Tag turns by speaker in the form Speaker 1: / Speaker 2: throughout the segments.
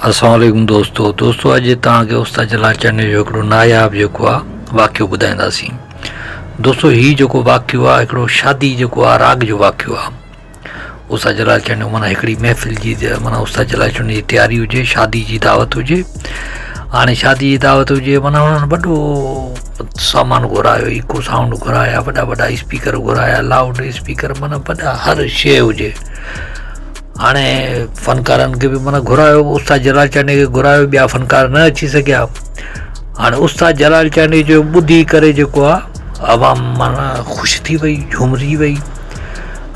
Speaker 1: अस्सलाम वालेकुम दोस्तों अॼु तव्हांखे उस्ताद जलाल चने जो हिकिड़ो नायाब जेको आहे वाक़ियो ॿुधाईंदासीं। दोस्तों हीउ जेको वाक़ियो आहे हिकिड़ो शादी जेको आहे राग जो वाक़ियो आहे। उस्ताद जलाल चने माना हिकिड़ी महफ़िल जी माना उस्ताद जलाल चने जी तयारी हुजे, शादी जी दावत हुजे। हाणे शादी जी दावत हुजे माना हुननि वॾो सामान घुरायो, इको साउंड घुराया, वॾा वॾा स्पीकर घुराया, लाउड स्पीकर माना वॾा हर शइ हुजे। हाणे फ़नकारनि खे बि माना घुरायो, उस्ताद जलाल चने खे घुरायो, ॿिया फ़नकार न अची सघिया। हाणे उस्ताद जलाल चने जो ॿुधी करे जेको आहे आवाम माना ख़ुशि थी वई, झूमरी वई।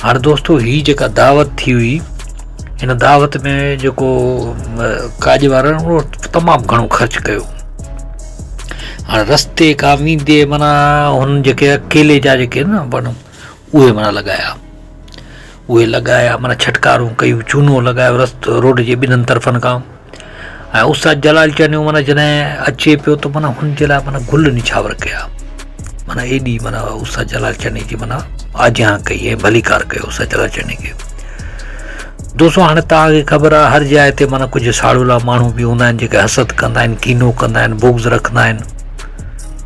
Speaker 1: हाणे दोस्तों हीअ जेका दावत थी हुई, हिन दावत में जेको काज वारनि उहो तमामु घणो ख़र्चु कयो। हाणे रस्ते खां वेंदे माना हुन जेके अकेले जा जेके न वण उहे माना लॻाया माना छटकारूं कयूं, चूनो लॻायो रस्तो रोड जे ॿिन्हिनि तरफ़नि खां। ऐं उस्ताद जलाल चने माना जॾहिं अचे पियो त माना हुन जे लाइ माना गुल निछावर कया, माना एॾी माना उस्ताद जलाल चने जी माना आजियां कई ऐं भलीकार कयो उस्ताद जलाल चने खे। दोस्तों हाणे तव्हांखे ख़बर आहे हर जाइ ते माना कुझु साड़ूला माण्हू बि हूंदा आहिनि जेके हसद कंदा आहिनि, कीनो कंदा आहिनि, बुग़्ज़ रखंदा आहिनि।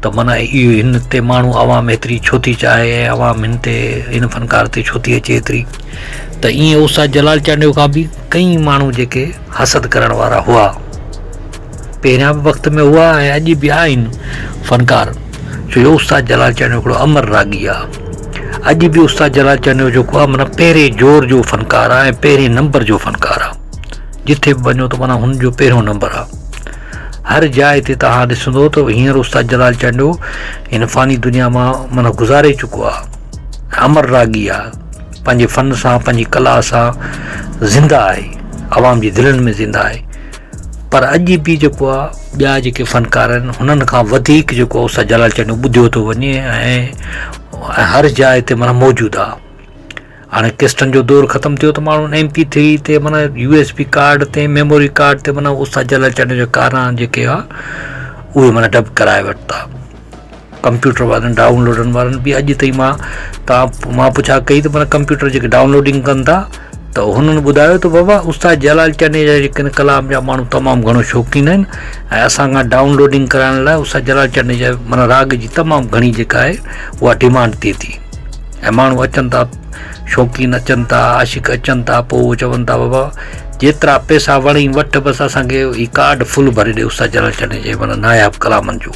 Speaker 1: त माना इहो हिन ते माण्हू आवाम एतिरी छो थी चाहे ऐं आवाम हिन ते हिन फ़नकार ते छो थी अचे एतिरी। त ईअं उस्ताद जलाल चने खां बि कई माण्हू जेके हसद करण वारा हुआ, पहिरियां बि वक़्त में हुआ ऐं अॼु बि आहिनि फ़नकार। छो जो उस्ताद जलाल चने हिकिड़ो अमर रागी आहे। अॼु बि उस्ताद जलाल चने जेको आहे माना पहिरें जोर जो फ़नकार आहे ऐं पहिरें नंबर जो फ़नकार आहे। जिथे बि वञो त माना हुनजो पहिरियों नंबर आहे। हर जाइ ते तव्हां ॾिसंदो त हींअर उस्ताद जलाल चने हिन फ़ानी दुनिया मां माना गुज़ारे चुको आहे। अमर रागी आहे, पंहिंजे फ़न सां पंहिंजी कला सां ज़िंदा आहे, आवाम जी दिलनि में ज़िंदा आहे। पर अॼु बि जेको आहे ॿिया जेके फ़नकार आहिनि हुननि खां वधीक जेको उस्ताद जलाल चने ॿुधियो थो वञे ऐं हर जाइ ते माना मौजूदु आहे। हाणे किस्टनि जो दौरु ख़तमु थियो त माण्हू MP3 ते माना USB कार्ड ते मेमोरी कार्ड ते माना उस्ताद जलाल चने जा गाना जेके आहे उहे माना डब कराए वरिता। कंप्यूटर वारनि डाउनलोडनि वारनि बि अॼु ताईं मां पुछा कई त माना कंप्यूटर जेके डाउनलोडिंग कनि था त हुननि ॿुधायो त बाबा उस्ताद जलाल चने जा जेके कलाम जा माण्हू तमामु घणो शौक़ीन आहिनि ऐं असां खां डाउनलोडिंग कराइण लाइ उस्ताद जलाल चने जा माना राग जी तमामु घणी जेका आहे उहा डिमांड थिए थी। ऐं माण्हू अचनि था, शौक़ीन अचनि था, आशिक़ अचनि था, पोइ चवनि था बाबा जेतिरा पैसा वणी वठि बसि असांखे हीउ कार्ड फुल भरे ॾे उस्ताद जलाल चने जे माना नायाब कलामनि जो,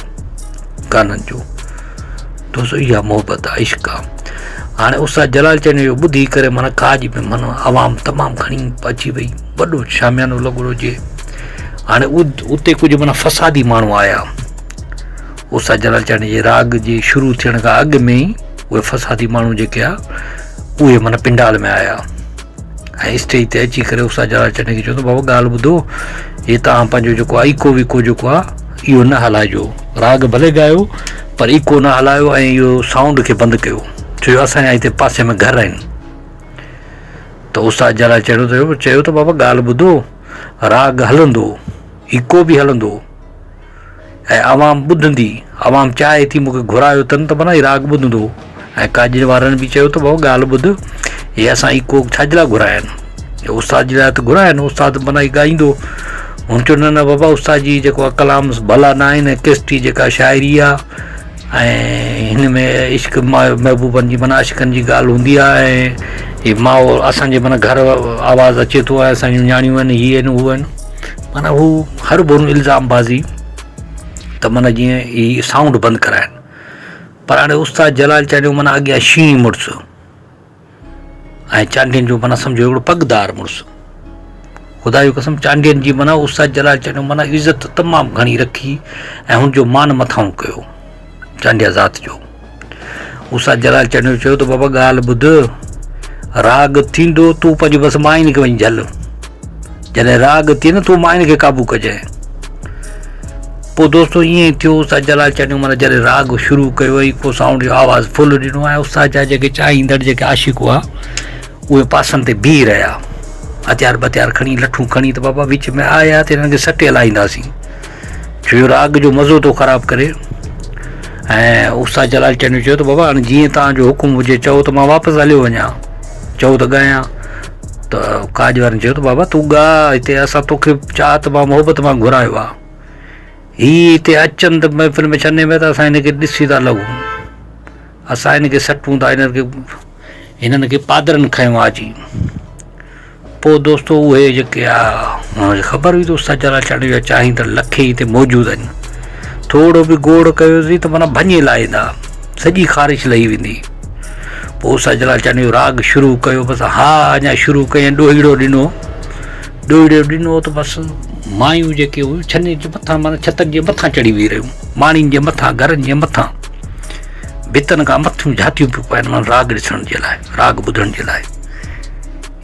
Speaker 1: गाननि जो। दोस्तों इहा मोहबत आहे, इश्क़ आहे। हाणे उस्ताद जलाल चने जो ॿुधी करे माना काज में माना आवाम तमामु घणी अची वई, वॾो शामियानो लॻो हुजे। हाणे उते कुझु माना फ़सादी माण्हू आया उस्ताद जलाल चने जे राग जे शुरू थियण खां अॻु में ई उहे फ़सादी माण्हू जेके आहे उहे माना पिंडाल में आया ऐं स्टेज ते अची करे उस्ताद जलाल चने खे चयो त बाबा ॻाल्हि ॿुधो, हे तव्हां पंहिंजो जेको आहे इको विको जेको आहे इहो न हलाइजो, राग भले ॻायो पर इको न हलायो ऐं इहो साउंड खे बंदि कयो, छो जो असांजा हिते पासे में घर आहिनि। त उस्ताद जलाल चयो त बाबा ॻाल्हि ॿुधो, राग हलंदो, इको बि हलंदो ऐं आवाम ॿुधंदी, आवाम चाहे थी मूंखे घुरायो अथनि त माना राग ॿुधंदो। ऐं काज वारनि बि चयो त बाबा ॻाल्हि ॿुध, हे असां इको छाजे लाइ घुराया आहिनि, उस्ताद जे लाइ त घुराया आहिनि, उस्ताद माना ई ॻाईंदो। हुन चयो न बाबा उस्ताद जी जेको आहे कलाम भला न आहिनि, किस्टी जेका शाइरी आहे ऐं हिन में इश्क महबूबनि जी माना आशिक़नि जी ॻाल्हि हूंदी आहे ऐं हीअ माहौल असांजे माना घर आवाज़ु अचे थो ऐं असांजूं नियाणियूं आहिनि, हीअ आहिनि, उहे आहिनि, माना हू हर बोन इल्ज़ाम बाज़ी त माना जीअं हीअ साउंड बंदि कराइनि। पर हाणे उस्ताद जलाल चने माना अॻियां शीं मुड़ुसु ऐं चांडियुनि जो माना सम्झो हिकिड़ो पगदार मुड़ुसु, ख़ुदा जी कसम चांडियुनि जी माना उस्ताद जलाल चने माना इज़त तमामु घणी रखी ऐं हुनजो मान मथाऊं कयो चांडिया ज़ात जो। उस्ताद जलाल चने चयो त बाबा ॻाल्हि ॿुध, राग थींदो तूं पंहिंजो बसि माइन खे वञी झल, जॾहिं राग थिए न तूं माइन खे क़ाबू कजांइ। पोइ दोस्तों ईअं ई थियो, उस्ताद जलाल चने माना जॾहिं राग शुरू कयो इको साउंड जो आवाज़ु फुल ॾिनो ऐं उस्ताद जा जेके चाहींदड़ जेके आशिक़ हुआ उहे पासनि ते बीह रहिया, हथियार बथियार खणी, लठूं खणी, त बाबा विच में आया त हिननि खे सटे हलाईंदासीं, छो जो राग जो मज़ो थो ख़राबु करे। ऐं उस्ताद जलाल चने चयो त बाबा हाणे जीअं तव्हांजो हुकुम हुजे, चओ त मां वापसि हलियो वञा, चओ त ॻायां। त काज वारनि चयो त बाबा तूं ॻा, हिते असां तोखे चाहत मां मोहबत मां घुरायो आहे, हीअ हिते अचनि त महफ़िल में छने में त असां हिनखे ॾिसी था लॻूं, असां हिनखे सटूं था, हिननि खे पादरनि खयूं अची। पोइ दोस्तो उहे जेके आहे हुनखे ख़बर हुई त उस्ताद जलालचाणी जा चाहीं त लखे हिते मौजूदु आहिनि, थोरो बि गोड़ कयोसीं त माना भञे लाहींदा, सॼी ख़ारिश लही वेंदी। पोइ उस्ताद जलालचाणी जो राग शुरू कयो, बसि हा अञा शुरू कयईं, ॾोहीड़ो ॾिनो त बसि मायूं जेके हुयूं छने जे मथां माना छतनि जे मथां चढ़ी बीह रहियूं, माणियुनि जे मथां, घरनि जे मथां, भितनि खां मथियूं झातियूं पियूं पाइनि माना राग ॾिसण जे लाइ, राग ॿुधण जे लाइ।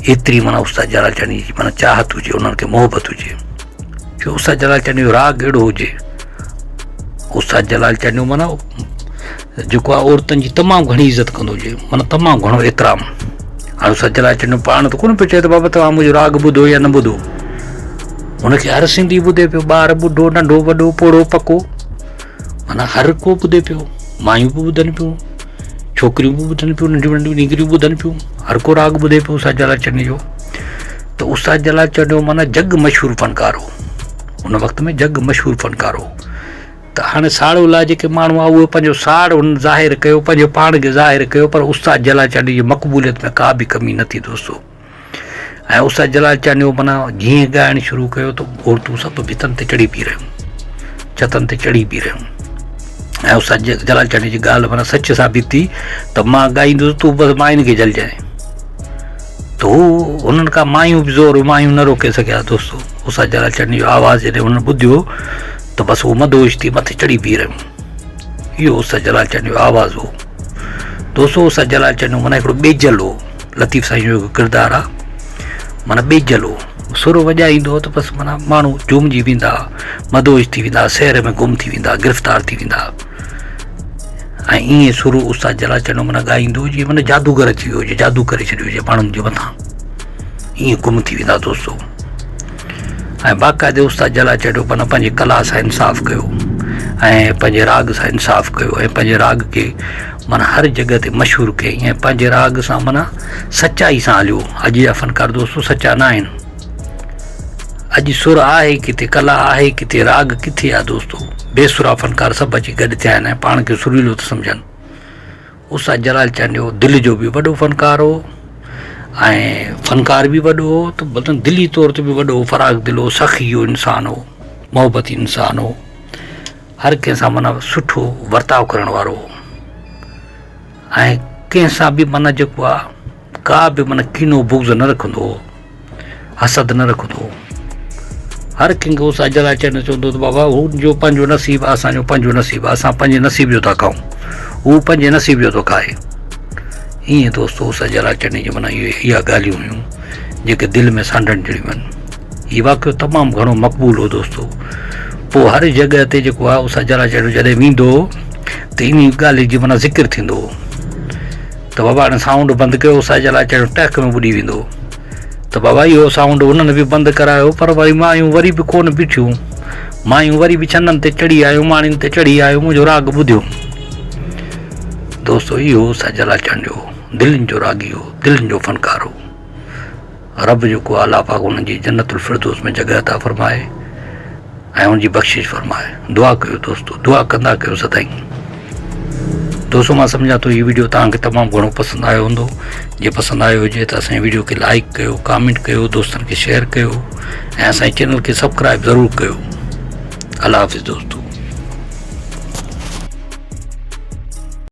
Speaker 1: एतिरी माना उस्ताद जलालचाणी जी माना चाहत हुजे, उन्हनि खे मोहबत हुजे, छो उस्ताद जलालचाणी जो राग अहिड़ो हुजे। उस्ताद जलालचाणी माना जेको आहे औरतुनि जी तमामु घणी इज़त कंदो हुजे, माना तमामु घणो एतिराम। हाणे उस्ताद जलालचाणी पाण त कोन पियो चए त बाबा तव्हां मुंहिंजो राग ॿुधो या न ॿुधो, हुनखे हर सिंधी ॿुधे पियो, ॿार ॿुढो नंढो वॾो पोड़ो पको, माना हर को ॿुधे पियो, मायूं बि ॿुधनि पियूं, छोकिरियूं बि ॿुधनि पियूं, नंढियूं नंढियूं निगरियूं ॿुधनि पियूं, हर को राग ॿुधे पियो उस्ताद जलालचाणी जो। त उस्ताद जलालचाणी जो माना जग मशहूरु फ़नकार हो, उन वक़्त में जग मशहूरु फ़नकार हो। त हाणे साड़ो लाइ जेके माण्हू आहे उहे पंहिंजो साड़ हुन ज़ाहिर कयो, पंहिंजो पाण खे ज़ाहिर कयो, पर उस्ताद जलालचाणी जी मक़बूलियत में का बि कमी न थी दोस्तो। ऐं उस्ताद जलालचाणी जो माना जीअं ॻाइणु शुरू कयो त औरतूं सभु भितनि ते चढ़ी बीह रहियूं, छतनि ते चढ़ी बीह रहियूं। ऐं उस्ताद जलालचाणी जी ॻाल्हि माना सच साबित थी त मां ॻाईंदुसि तूं बसि मायुनि खे जलजांइ, त हू हुननि खां मायूं बि ज़ोर मायूं न रोके सघिया दोस्तो। उस्ताद जलालचाणी जो आवाज़ु जॾहिं हुन ॿुधियो त बसि उहो मदोश थी मथे चढ़ी बीह रहियूं, इहो उस्ताद जलालचाणी जो आवाज़ु हो दोस्तो। उस्ताद जलालचाणी माना हिकिड़ो ॿेजल हो, लतीफ़ साईं जो किरदारु आहे, माना ॿेजल हो, सुर वॼाईंदो त बसि माना माण्हू झूमिजी वेंदा, मदोश थी वेंदा, सैर में गुम थी वेंदा, गिरफ़्तार थी वेंदा। ऐं ईअं सुर उस्ताद जलालचाणी माना ॻाईंदो जीअं माना जादूगर अची वियो हुजे, जादू करे छॾियो हुजे माण्हुनि जे मथां, ईअं गुम थी वेंदा दोस्तो। ऐं बाक़ाइदे उस्ताद जलालचाणी माना पंहिंजे कला सां इंसाफ़ कयो ऐं पंहिंजे राग सां इंसाफ़ कयो ऐं पंहिंजे राग खे माना हर जॻह ते मशहूरु कयईं ऐं पंहिंजे राग सां माना सचाई सां हलियो। अॼु जा फ़नकार दोस्तो सचा न आहिनि, अॼु सुर आहे किथे, कला आहे किथे, राग किथे आहे दोस्तो। बेसुरा फ़नकार सभु अची गॾु थिया आहिनि ऐं पाण खे सुरीलो था सम्झनि। उस्ताद जलालचाणी जो दिलि जो बि वॾो फ़नकार हो ऐं फ़नकार बि वॾो हो, त मतिलबु दिली तौर ते बि वॾो हो, फ़राग़ दिलि हो, सख़ी हो इंसानु हो, मोहबती इंसानु हो, हर कंहिंसां माना सुठो वर्ताव करण वारो हो ऐं कंहिंसां बि माना जेको आहे का बि माना कीनो बुग़्ज़ न रखंदो हो, हसद न रखंदो हो। हर कंहिंखे उस्ताद जलालचाणी चवंदो त बाबा हुनजो पंहिंजो नसीबु आहे, असांजो पंहिंजो नसीबु आहे, असां पंहिंजे नसीब जो था खाऊं, हू पंहिंजे नसीब जो थो खाए। ईअं दोस्तो उस्ताद जलालचाणी जी माना इहा ॻाल्हियूं हुयूं जेके दिलि में सांडनि जहिड़ियूं आहिनि। हीउ वाक़ियो तमामु घणो मक़बूल हो दोस्तो। पोइ हर जॻह ते जेको आहे उस्ताद जलालचाणी जॾहिं वेंदो त इन ॻाल्हि जी माना ज़िक्र थींदो त बाबा हाणे साउंड बंदि कयो, उस्ताद जलालचाणी टहक में ॿुॾी वेंदो त बाबा इहो साउंड उन्हनि बि बंदि करायो, पर वरी मायूं वरी बि कोन बीठियूं, मायूं वरी बि छननि ते चढ़ी आयूं, माणियुनि ते चढ़ी आयूं, मुंहिंजो राग ॿुधियो दोस्तो। इहो उस्ताद जलालचाणी जो दिलनि जो रागी हो, दिलनि जो फ़नकार हो। रब जेको अल्लाह पाक हुननि जी जन्नतुल फिरदौस में जॻह अता फ़रमाए ऐं हुनजी बख़्शिश फ़रमाए। दुआ कयो दोस्तो, दुआ कंदा कयो सदाईं दोस्तो। मां सम्झां थो हीउ वीडियो तव्हांखे तमामु घणो पसंदि आयो हूंदो। जे पसंदि आयो हुजे त असांजे वीडियो खे लाइक कयो, कमेंट कयो, दोस्तनि खे शेयर कयो ऐं असांजे चैनल खे सब्सक्राइब ज़रूरु कयो। अल्लाह हाफ़िज़ दोस्तो।